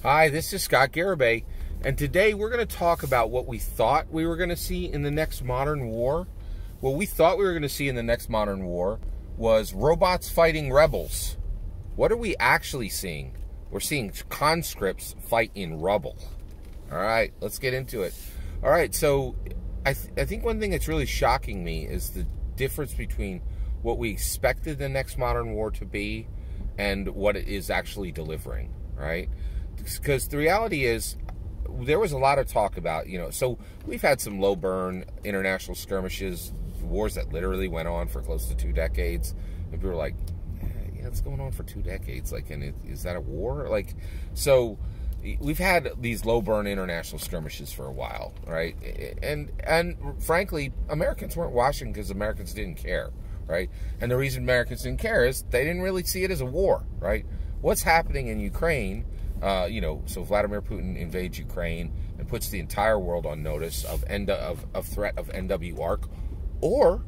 Hi, this is Scott Garibay, and today we're going to talk about what we thought we were going to see in the next modern war. What we thought we were going to see in the next modern war was robots fighting rebels. What are we actually seeing? We're seeing conscripts fight in rubble. All right, let's get into it. All right, so I think one thing that's really shocking me is the difference between what we expected the next modern war to be and what it is actually delivering, right? Because the reality is, there was a lot of talk about, so we've had some low burn international skirmishes, wars that literally went on for close to 2 decades. And people were like, yeah, it's going on for 2 decades. Like, and is that a war? Like, so we've had these low burn international skirmishes for a while, right? And frankly, Americans weren't watching because Americans didn't care, right? And the reason Americans didn't care is they didn't really see it as a war, right? What's happening in Ukraine? So Vladimir Putin invades Ukraine and puts the entire world on notice of threat of NW arc, or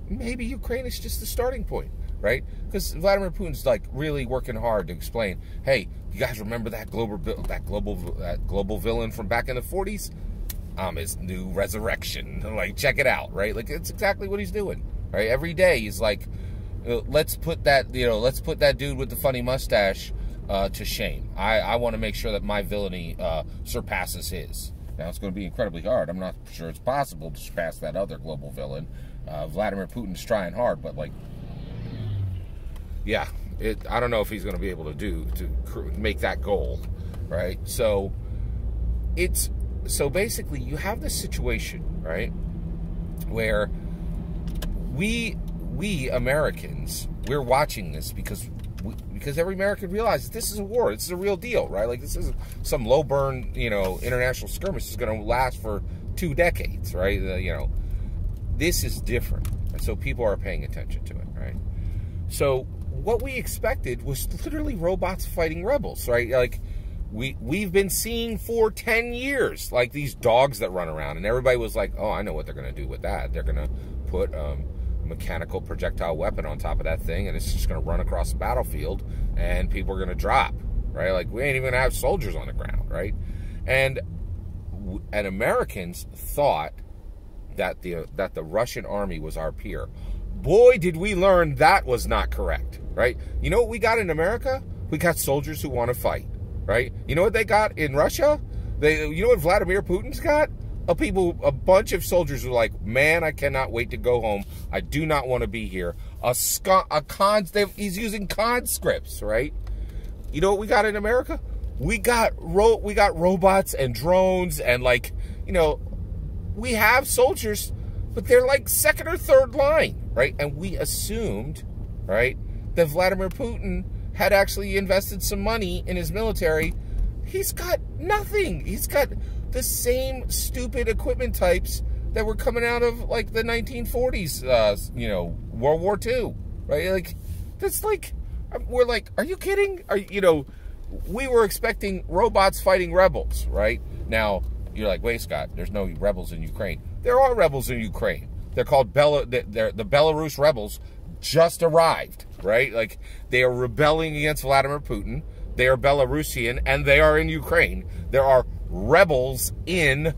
maybe Ukraine is just the starting point, right? Because Vladimir Putin's like really working hard to explain, hey, you guys remember that global villain from back in the 40s? His new resurrection. Like, check it out, right? Like, it's exactly what he's doing, right? Every day he's like, let's put that dude with the funny mustache to shame. I want to make sure that my villainy surpasses his. Now, it's going to be incredibly hard. I'm not sure it's possible to surpass that other global villain. Vladimir Putin's trying hard, but, like, yeah, I don't know if he's going to be able to make that goal, right? So basically, you have this situation, right, where we Americans, we're watching this because every American realizes this is a war. This is a real deal, right? Like, this isn't some low burn, international skirmish. This is going to last for 2 decades, right? This is different. And so people are paying attention to it, right? So what we expected was literally robots fighting rebels, right? Like, we've been seeing for 10 years, like, these dogs that run around, and everybody was like, oh, I know what they're going to do with that. They're going to put mechanical projectile weapon on top of that thing, and it's just going to run across the battlefield, and people are going to drop, right? Like, we ain't even going to have soldiers on the ground, right? And Americans thought that the Russian army was our peer. Boy, did we learn that was not correct, right? You know what we got in America? We got soldiers who want to fight, right? You know what they got in Russia? You know what Vladimir Putin's got? A bunch of soldiers who are like, man, I cannot wait to go home. I do not want to be here. He's using conscripts, right? You know what we got in America? We got robots and drones and, like, we have soldiers, but they're like 2nd or 3rd line, right? And we assumed, right, that Vladimir Putin had actually invested some money in his military. He's got nothing. He's got the same stupid equipment types that were coming out of, like, the 1940s, World War II, right? Like, that's like, we're like, are you kidding? We were expecting robots fighting rebels, right? Now, you're like, wait, Scott, there's no rebels in Ukraine. There are rebels in Ukraine. They're called the Belarus rebels just arrived, right? Like, they are rebelling against Vladimir Putin. They are Belarusian, and they are in Ukraine. There are rebels in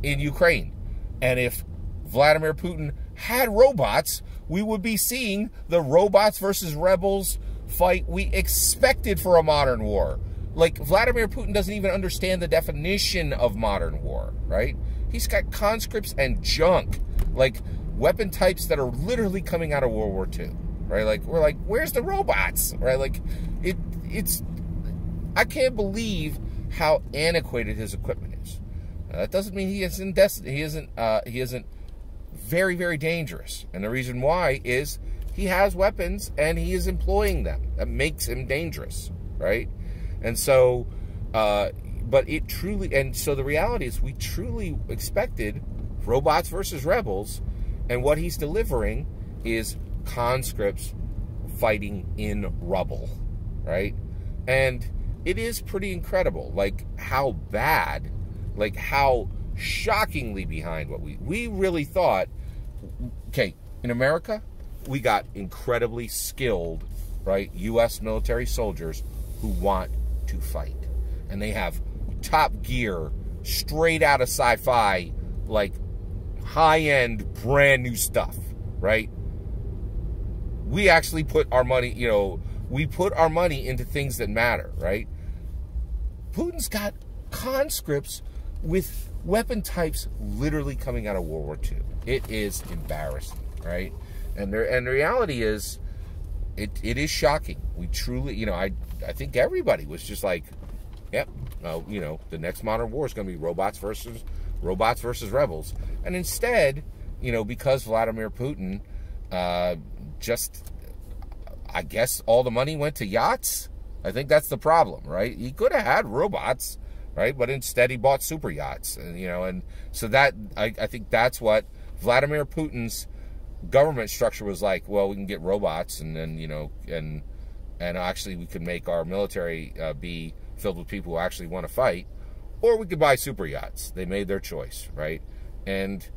Ukraine. And if Vladimir Putin had robots, we would be seeing the robots versus rebels fight we expected for a modern war. Like, Vladimir Putin doesn't even understand the definition of modern war, right? He's got conscripts and junk, like weapon types that are literally coming out of World War II, right? Like, we're like, where's the robots, right? Like, it's I can't believe how antiquated his equipment is. That doesn't mean he isn't very, very dangerous. And the reason why is he has weapons and he is employing them. That makes him dangerous, right? And so, so the reality is, we truly expected robots versus rebels, and what he's delivering is conscripts fighting in rubble, right? And it is pretty incredible, like, how bad, like, how shockingly behind what we really thought. Okay, in America, we got incredibly skilled, right, U.S. military soldiers who want to fight, and they have top gear, straight out of sci-fi, like high-end, brand new stuff, right? We actually put our money, you know, we put our money into things that matter, right? Putin's got conscripts with weapon types literally coming out of World War II. It is embarrassing, right? And the reality is, it is shocking. We truly, you know, I think everybody was just like, yep, you know, the next modern war is going to be robots versus rebels. And instead, you know, because Vladimir Putin just, I guess all the money went to yachts. I think that's the problem, right? He could have had robots, right? But instead he bought super yachts, and you know, and so that I think that's what Vladimir Putin's government structure was like. Well, we can get robots, and then, you know, and actually we could make our military be filled with people who actually want to fight, or we could buy super yachts. They made their choice, right? And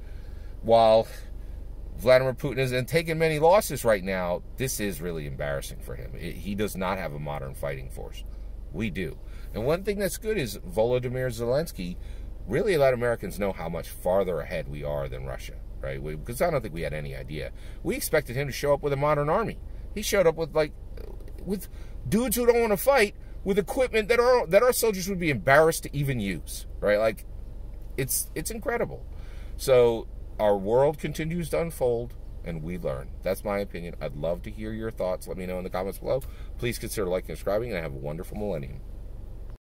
while Vladimir Putin isn't taking many losses right now, this is really embarrassing for him. He does not have a modern fighting force. We do. And one thing that's good is Volodymyr Zelensky really let Americans know how much farther ahead we are than Russia, right? Because I don't think we had any idea. We expected him to show up with a modern army. He showed up with dudes who don't want to fight, with equipment that our soldiers would be embarrassed to even use, right? Like, it's incredible. So our world continues to unfold, and we learn. That's my opinion. I'd love to hear your thoughts. Let me know in the comments below. Please consider liking and subscribing, and have a wonderful millennium.